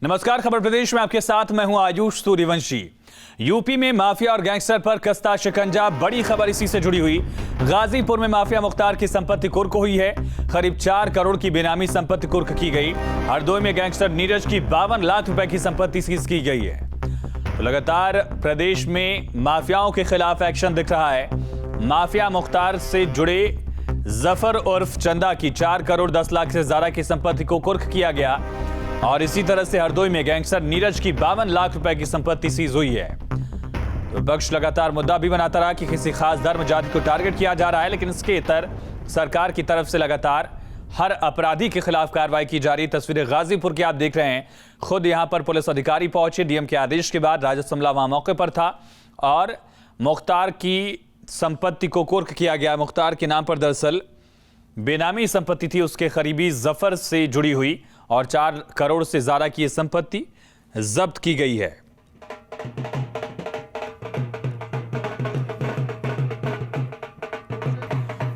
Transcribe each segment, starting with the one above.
नमस्कार, खबर प्रदेश में आपके साथ मैं हूं आयुष सूर्यवंशी। यूपी में माफिया और गैंगस्टर पर कसता शिकंजा, बड़ी खबर इसी से जुड़ी हुई। गाजीपुर में माफिया मुख्तार की संपत्ति कुर्क हुई है। करीब 4 करोड़ की बेनामी संपत्ति कुर्क की गई। हरदोई में गैंगस्टर नीरज की 52 लाख रुपए की संपत्ति सीज की गई है। तो लगातार प्रदेश में माफियाओं के खिलाफ एक्शन दिख रहा है। माफिया मुख्तार से जुड़े जफर उर्फ चंदा की 4 करोड़ 10 लाख से ज्यादा की संपत्ति को कुर्क किया गया और इसी तरह से हरदोई में गैंगस्टर नीरज की 52 लाख रुपए की संपत्ति सीज हुई है। तो विपक्ष लगातार मुद्दा भी बनाता रहा कि किसी खास धर्म जाति को टारगेट किया जा रहा है, लेकिन इसके इतर सरकार की तरफ से लगातार हर अपराधी के खिलाफ कार्रवाई की जा रही। तस्वीरें गाजीपुर की आप देख रहे हैं। खुद यहां पर पुलिस अधिकारी पहुंचे। डीएम के आदेश के बाद राजस्व अमला वहां मौके पर था और मुख्तार की संपत्ति को कुर्क किया गया। मुख्तार के नाम पर दरअसल बेनामी संपत्ति थी, उसके करीबी जफर से जुड़ी हुई और 4 करोड़ से ज्यादा की यह संपत्ति जब्त की गई है।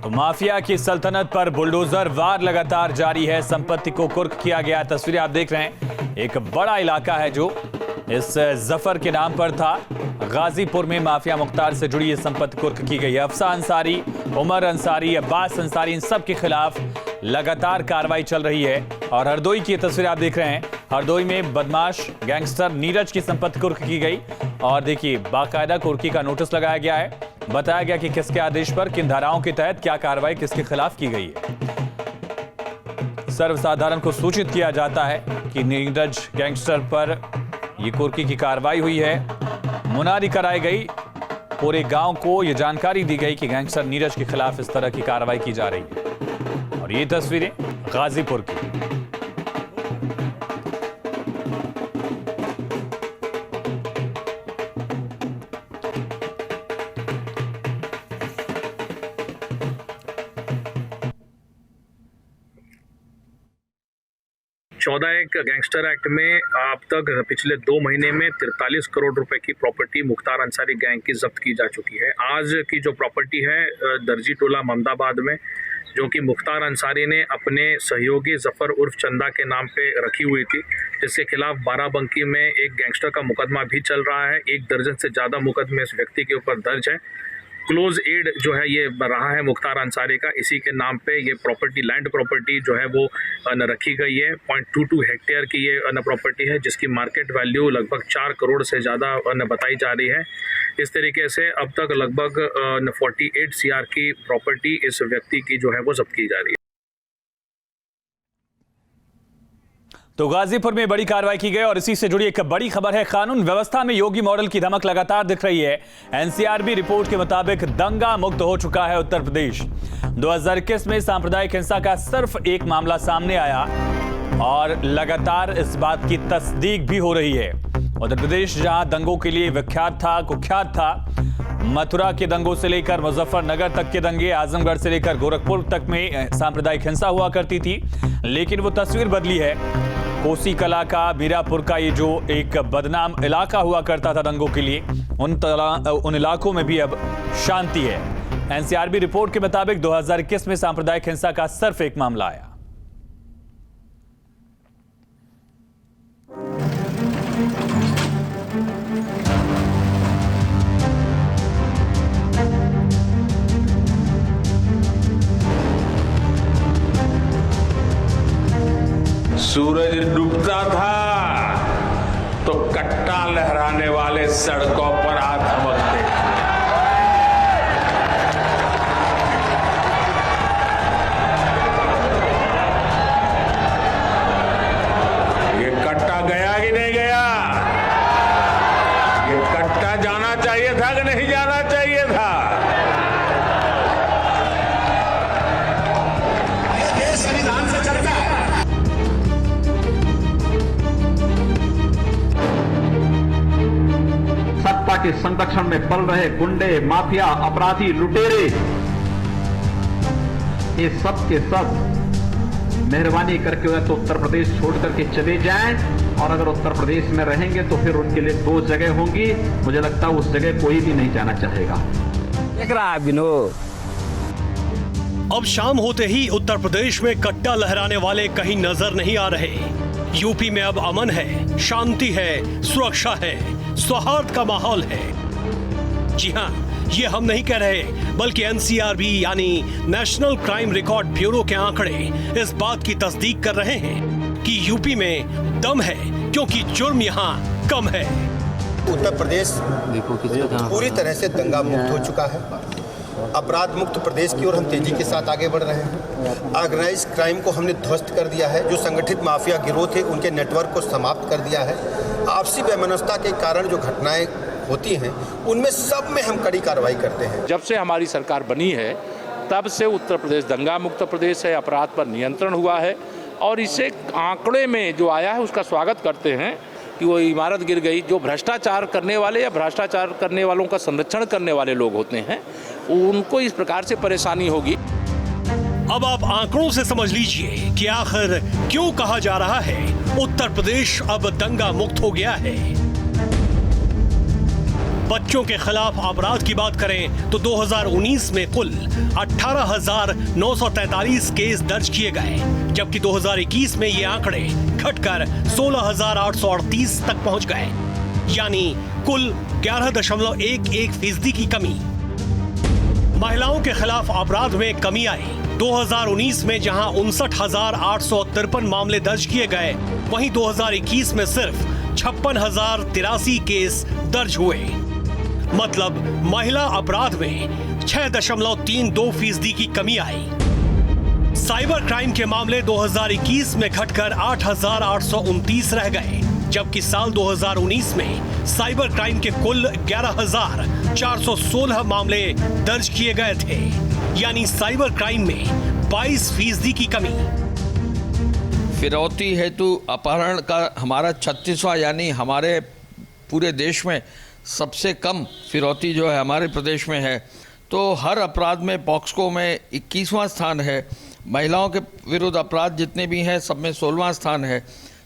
तो माफिया की सल्तनत पर बुलडोजर वार लगातार जारी है। संपत्ति को कुर्क किया गया। तस्वीरें आप देख रहे हैं। एक बड़ा इलाका है जो इस जफर के नाम पर था। गाजीपुर में माफिया मुख्तार से जुड़ी यह संपत्ति कुर्क की गई है। अफसा अंसारी, उमर अंसारी, अब्बास अंसारी, इन सब के खिलाफ लगातार कार्रवाई चल रही है। और हरदोई की तस्वीर आप देख रहे हैं। हरदोई में बदमाश गैंगस्टर नीरज की संपत्ति कुर्क की गई और देखिए बाकायदा कुर्की का नोटिस लगाया गया है। बताया गया कि किसके आदेश पर, किन धाराओं के तहत क्या कार्रवाई किसके खिलाफ की गई है। सर्वसाधारण को सूचित किया जाता है कि नीरज गैंगस्टर पर यह कुर्की की कार्रवाई हुई है। मुनादी कराई गई, पूरे गांव को यह जानकारी दी गई कि गैंगस्टर नीरज के खिलाफ इस तरह की कार्रवाई की जा रही है। और ये तस्वीरें गाजीपुर की। एक गैंगस्टर एक्ट में अब तक पिछले 2 महीने में 43 करोड़ रुपए की प्रॉपर्टी मुख्तार अंसारी गैंग की जब्त की जा चुकी है। आज की जो प्रॉपर्टी है दर्जी टोला मोहम्मदाबाद में, जो कि मुख्तार अंसारी ने अपने सहयोगी जफर उर्फ चंदा के नाम पे रखी हुई थी, जिसके खिलाफ बाराबंकी में एक गैंगस्टर का मुकदमा भी चल रहा है। 1 दर्जन से ज़्यादा मुकदमे इस व्यक्ति के ऊपर दर्ज है। क्लोज एड जो है ये रहा है मुख्तार अंसारी का। इसी के नाम पे ये प्रॉपर्टी, लैंड प्रॉपर्टी जो है वो रखी गई है। 0.22 हेक्टेयर की ये प्रॉपर्टी है, जिसकी मार्केट वैल्यू लगभग 4 करोड़ से ज़्यादा बताई जा रही है। इस तरीके से अब तक लगभग 48 CR की प्रॉपर्टी इस व्यक्ति की जो है वो जब्त की जा रही है। तो गाजीपुर में बड़ी कार्रवाई की गई और इसी से जुड़ी एक बड़ी खबर है। कानून व्यवस्था में योगी मॉडल की धमक लगातार दिख रही है। एनसीआरबी रिपोर्ट के मुताबिक दंगा मुक्त हो चुका है उत्तर प्रदेश। 2021 में सांप्रदायिक हिंसा का सिर्फ एक मामला सामने आया और लगातार इस बात की तस्दीक भी हो रही है। उत्तर प्रदेश जहां दंगों के लिए विख्यात था, कुख्यात था, मथुरा के दंगों से लेकर मुजफ्फरनगर तक के दंगे, आजमगढ़ से लेकर गोरखपुर तक में सांप्रदायिक हिंसा हुआ करती थी, लेकिन वो तस्वीर बदली है। कोसी कला का, मीरापुर का ये जो एक बदनाम इलाका हुआ करता था दंगों के लिए, उन इलाकों में भी अब शांति है। एनसीआरबी रिपोर्ट के मुताबिक 2021 में सांप्रदायिक हिंसा का सिर्फ एक मामला आया। सूरज डूबता था तो कट्टा लहराने वाले सड़कों पर हाथ थमकते थे। ये कट्टा गया कि नहीं गया? ये कट्टा जाना चाहिए था कि नहीं जाना चाहिए था? संविधान से चलता है। सत्ता के संरक्षण में पल रहे गुंडे, माफिया, अपराधी, लुटेरे, ये सब के सब मेहरबानी करके तो उत्तर प्रदेश छोड़ करके चले जाएं। और अगर उत्तर प्रदेश में रहेंगे तो फिर उनके लिए 2 जगह होंगी। मुझे लगता है उस जगह कोई भी नहीं जाना चाहेगा। देख रहा है विनोद, अब शाम होते ही उत्तर प्रदेश में कट्टा लहराने वाले कहीं नजर नहीं आ रहे। यूपी में अब अमन है, शांति है, सुरक्षा है, सौहार्द का माहौल है। जी हां, ये हम नहीं कह रहे, बल्कि एनसीआरबी यानी नेशनल क्राइम रिकॉर्ड ब्यूरो के आंकड़े इस बात की तस्दीक कर रहे हैं कि यूपी में दम है, क्योंकि जुर्म यहाँ कम है। उत्तर प्रदेश पूरी तरह से दंगा मुक्त हो चुका है। अपराध मुक्त प्रदेश की ओर हम तेजी के साथ आगे बढ़ रहे हैं। ऑर्गेनाइज क्राइम को हमने ध्वस्त कर दिया है। जो संगठित माफिया गिरोह थे उनके नेटवर्क को समाप्त कर दिया है। आपसी वैमनस्यता के कारण जो घटनाएं होती हैं उनमें सब में हम कड़ी कार्रवाई करते हैं। जब से हमारी सरकार बनी है तब से उत्तर प्रदेश दंगा मुक्त प्रदेश है, अपराध पर नियंत्रण हुआ है और इसे आंकड़े में जो आया है उसका स्वागत करते हैं कि वो इमारत गिर गई। जो भ्रष्टाचार करने वाले या भ्रष्टाचार करने वालों का संरक्षण करने वाले लोग होते हैं उनको इस प्रकार से परेशानी होगी। अब आप आंकड़ों से समझ लीजिए कि आखिर क्यों कहा जा रहा है उत्तर प्रदेश अब दंगा मुक्त हो गया है। बच्चों के खिलाफ अपराध की बात करें तो 2019 में कुल 18,943 केस दर्ज किए गए, जबकि 2021 में ये आंकड़े घटकर 16,838 तक पहुंच गए, यानी कुल 11.11% की कमी। महिलाओं के खिलाफ अपराध में कमी आई। 2019 में जहां 59,853 मामले दर्ज किए गए, वहीं 2021 में सिर्फ 56,083 केस दर्ज हुए। मतलब महिला अपराध में 6.32% की कमी आई। साइबर क्राइम के मामले 2021 में घटकर 8,829 रह गए, जबकि साल 2019 में साइबर क्राइम के कुल 11,416 मामले दर्ज किए गए थे, यानी साइबर क्राइम में 22% की कमी। फिरौती हेतु अपहरण का हमारा 36वां, यानी हमारे पूरे देश में सबसे कम फिरौती जो है हमारे प्रदेश में है। तो हर अपराध में पॉक्सको में 21वां स्थान है। महिलाओं के विरुद्ध अपराध जितने भी हैं सब में 16वां स्थान है।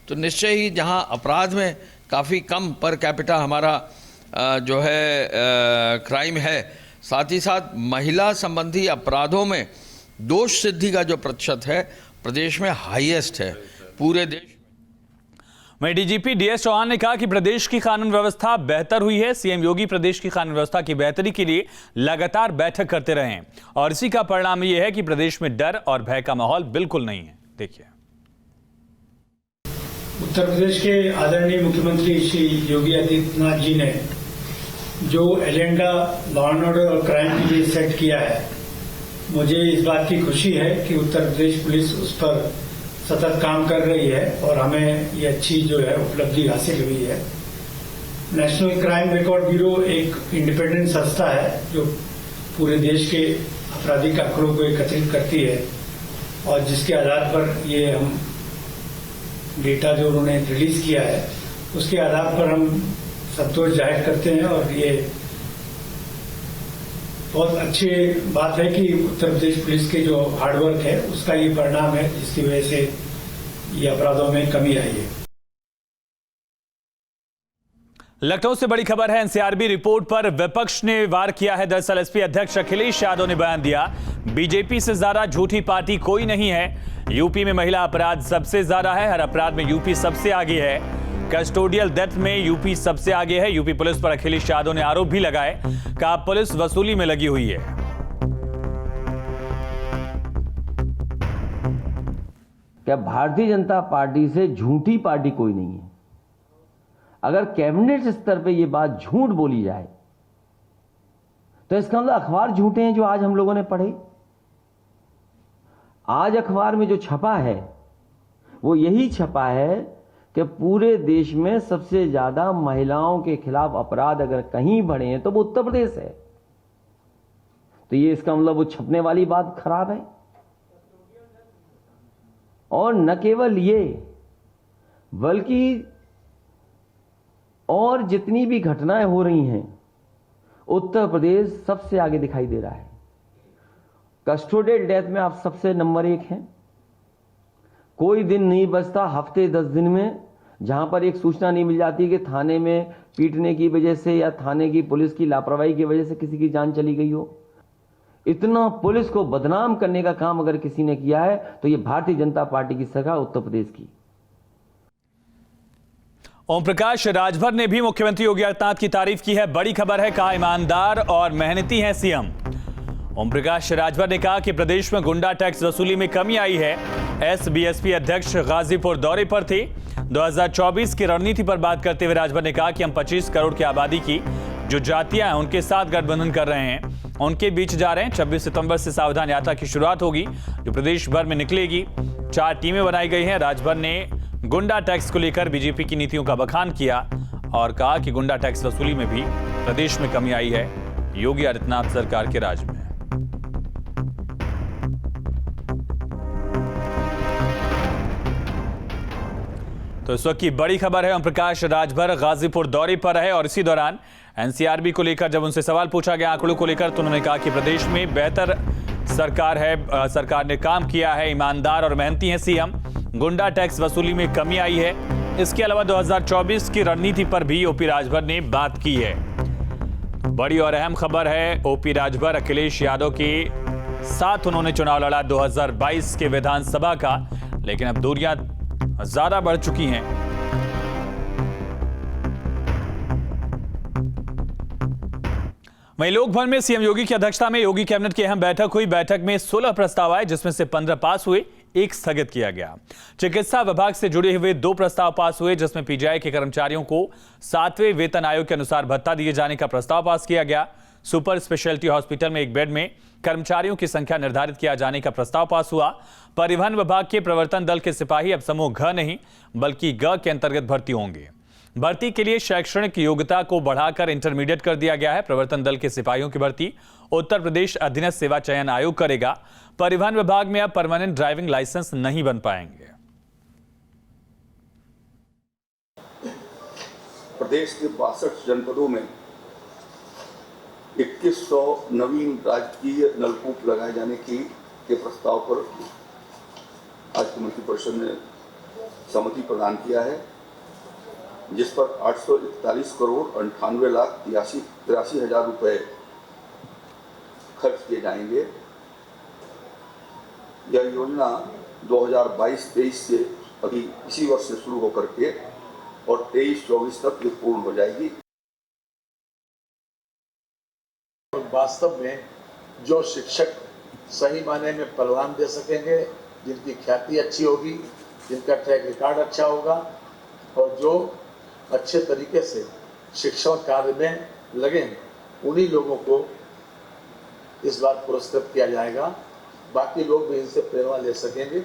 तो निश्चय ही जहां अपराध में काफ़ी कम पर कैपिटा हमारा जो है क्राइम है, साथ ही साथ महिला संबंधी अपराधों में दोष सिद्धि का जो प्रतिशत है प्रदेश में हाईएस्ट है पूरे देश। वहीं डीजीपी डीएस चौहान ने कहा कि प्रदेश की कानून व्यवस्था बेहतर हुई है। सीएम योगी प्रदेश की कानून व्यवस्था की बेहतरी के लिए लगातार बैठक करते रहे हैं और इसी का परिणाम यह है कि प्रदेश में डर और भय का माहौल बिल्कुल नहीं है। देखिए, उत्तर प्रदेश के आदरणीय मुख्यमंत्री श्री योगी आदित्यनाथ जी ने जो एजेंडा लॉ एंड ऑर्डर और क्राइम के लिए सेट किया है, मुझे इस बात की खुशी है कि उत्तर प्रदेश पुलिस उस पर सतत काम कर रही है और हमें ये अच्छी जो है उपलब्धि हासिल हुई है। नेशनल क्राइम रिकॉर्ड ब्यूरो एक इंडिपेंडेंट संस्था है जो पूरे देश के आपराधिक आंकड़ों को एकत्रित करती है और जिसके आधार पर ये हम डेटा जो उन्होंने रिलीज किया है उसके आधार पर हम संतोष जाहिर करते हैं और ये बहुत अच्छी बात है कि उत्तर प्रदेश पुलिस के जो हार्डवर्क है उसका ये परिणाम है जिसकी वजह से ये अपराधों में कमी आई है। लखनऊ से बड़ी खबर है। एनसीआरबी रिपोर्ट पर विपक्ष ने वार किया है। दरअसल एसपी अध्यक्ष अखिलेश यादव ने बयान दिया, बीजेपी से ज्यादा झूठी पार्टी कोई नहीं है। यूपी में महिला अपराध सबसे ज्यादा है। हर अपराध में यूपी सबसे आगे है। कस्टोडियल डेथ में यूपी सबसे आगे है। यूपी पुलिस पर अखिलेश यादव ने आरोप भी लगाए, कहा पुलिस वसूली में लगी हुई है। क्या भारतीय जनता पार्टी से झूठी पार्टी कोई नहीं है? अगर कैबिनेट स्तर पे ये बात झूठ बोली जाए तो इसका मतलब अखबार झूठे हैं जो आज हम लोगों ने पढ़े। आज अखबार में जो छपा है वो यही छपा है कि पूरे देश में सबसे ज्यादा महिलाओं के खिलाफ अपराध अगर कहीं बढ़े हैं तो वो उत्तर प्रदेश है। तो ये इसका मतलब वो छपने वाली बात खराब है। और न केवल ये, बल्कि और जितनी भी घटनाएं हो रही हैं उत्तर प्रदेश सबसे आगे दिखाई दे रहा है। कस्टोडियल डेथ में आप सबसे नंबर 1 हैं। कोई दिन नहीं बचता हफ्ते 10 दिन में जहां पर एक सूचना नहीं मिल जाती कि थाने में पीटने की वजह से या थाने की पुलिस की लापरवाही की वजह से किसी की जान चली गई हो। इतना पुलिस को बदनाम करने का काम अगर किसी ने किया है तो ये भारतीय जनता पार्टी की सरकार उत्तर प्रदेश की। ओम प्रकाश राजभर ने भी मुख्यमंत्री योगी आदित्यनाथ की तारीफ की है। बड़ी खबर है, कहा ईमानदार और मेहनती हैं सीएम। ओम प्रकाश राजभर ने कहा कि प्रदेश में गुंडा टैक्स वसूली में कमी आई है। एसबीएसपी अध्यक्ष गाजीपुर दौरे पर थे। 2024 की रणनीति पर बात करते हुए राजभर ने कहा कि हम 25 करोड़ की आबादी की जो जातियां हैं उनके साथ गठबंधन कर रहे हैं, उनके बीच जा रहे हैं। 26 सितंबर से सावधान यात्रा की शुरुआत होगी जो प्रदेश भर में निकलेगी। 4 टीमें बनाई गई हैं। राजभर ने गुंडा टैक्स को लेकर बीजेपी की नीतियों का बखान किया और कहा कि गुंडा टैक्स वसूली में भी प्रदेश में कमी आई है योगी आदित्यनाथ सरकार के राज में। तो इस वक्त की बड़ी खबर है, ओम प्रकाश राजभर गाजीपुर दौरे पर रहे और इसी दौरान एनसीआरबी को लेकर जब उनसे सवाल पूछा गया आंकड़ों को लेकर तो उन्होंने कहा कि प्रदेश में बेहतर सरकार है, सरकार ने काम किया है, ईमानदार और मेहनती हैं सीएम। गुंडा टैक्स वसूली में कमी आई है। इसके अलावा 2024 की रणनीति पर भी ओपी राजभर ने बात की है। बड़ी और अहम खबर है, ओपी राजभर अखिलेश यादव के साथ उन्होंने चुनाव लड़ा 2022 के विधानसभा का, लेकिन अब दूरियां ज्यादा बढ़ चुकी हैं। वहीं लोकभवन में सीएम योगी की अध्यक्षता में योगी कैबिनेट की अहम बैठक हुई। बैठक में 16 प्रस्ताव आए जिसमें से 15 पास हुए, 1 स्थगित किया गया। चिकित्सा विभाग से जुड़े हुए 2 प्रस्ताव पास हुए जिसमें पीजीआई के कर्मचारियों को 7वें वेतन आयोग के अनुसार भत्ता दिए जाने का प्रस्ताव पास किया गया। सुपर स्पेशलिटी हॉस्पिटल में 1 बेड में कर्मचारियों की संख्या निर्धारित किया जाने का प्रस्ताव पास हुआ। परिवहन विभाग के प्रवर्तन दल के सिपाही अब समूह घ नहीं बल्कि ग के अंतर्गत भर्ती होंगे। भर्ती के लिए शैक्षणिक योग्यता को बढ़ाकर इंटरमीडिएट कर दिया गया है। प्रवर्तन दल के सिपाहियों की भर्ती उत्तर प्रदेश अधीनस्थ सेवा चयन आयोग करेगा। परिवहन विभाग में अब परमानेंट ड्राइविंग लाइसेंस नहीं बन पाएंगे। प्रदेश के 62 जनपदों में 2100 नवीन राजकीय नलकूप लगाए जाने के प्रस्ताव पर आज मंत्रिपरिषद ने सहमति प्रदान किया है, जिस पर 841 करोड़ 98,83,83 हजार रुपए खर्च किए जाएंगे। यह योजना 2022-23 से अभी इसी वर्ष से शुरू होकर के और 23-24 तक ये पूर्ण हो जाएगी। वास्तव में जो शिक्षक सही मायने में परिणाम दे सकेंगे, जिनकी ख्याति अच्छी होगी, जिनका ट्रैक रिकॉर्ड अच्छा होगा और जो अच्छे तरीके से शिक्षण कार्य में लगे, उन्हीं लोगों को इस बार पुरस्कृत किया जाएगा। बाकी लोग भी इनसे प्रेरणा ले सकेंगे।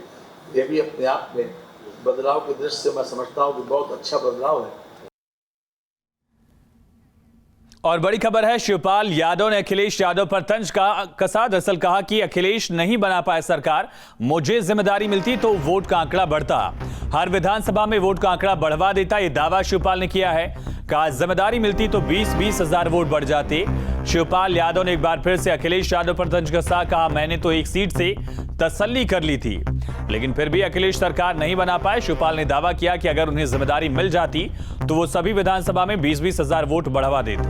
ये भी अपने आप में बदलाव की दृष्टि से मैं समझता हूँ कि बहुत अच्छा बदलाव है। और बड़ी खबर है, शिवपाल यादव ने अखिलेश यादव पर तंज कसा। दरअसल कहा कि अखिलेश नहीं बना पाए सरकार, मुझे जिम्मेदारी मिलती तो वोट का आंकड़ा बढ़ता। हर विधानसभा में वोट का आंकड़ा बढ़वा देता, ये दावा शिवपाल ने किया है। कहा जिम्मेदारी मिलती तो 20-20 हजार वोट बढ़ जाते। शिवपाल यादव ने एक बार फिर से अखिलेश यादव पर तंज कसा। कहा मैंने तो 1 सीट से तसल्ली कर ली थी, लेकिन फिर भी अखिलेश सरकार नहीं बना पाए। शिवपाल ने दावा किया कि अगर उन्हें जिम्मेदारी मिल जाती तो वो सभी विधानसभा में 20-20 हजार वोट बढ़वा देते।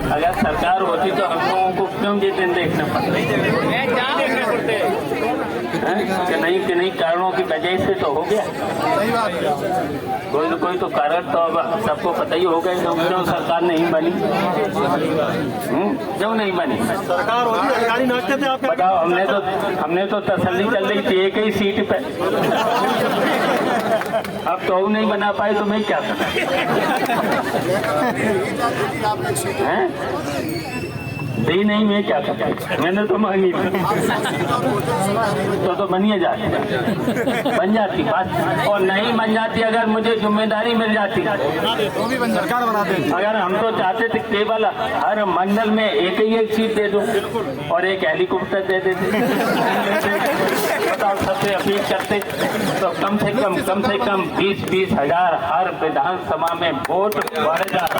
अगर सरकार होती तो हम लोगों को क्यों ये दिन देखना पड़ता कि नहीं कारणों की वजह से तो हो गया। कोई तो कारण तो अब सबको पता ही होगा क्यों सरकार नहीं बनी, क्यों नहीं बनी सरकार होती अधिकारी नाचते थे आप। बताओ, हमने तो तसल्ली चल रही थी 1 ही सीट पे। अब तो नहीं बना पाए तो मैं क्या करूं? दी नहीं, मैं क्या करता, मैंने तो मांगी तो बनिए जाती, बन जाती बात। और नहीं बन जाती, अगर मुझे जिम्मेदारी मिल जाती तो भी सरकार बनाते। अगर हम तो चाहते थे केवल हर मंडल में 1 सीट दे दो और 1 हेलीकॉप्टर दे देते। बताओ, सबसे अपील करते तो कम से कम 20-20 हजार हर विधानसभा में वोट बढ़ जाता।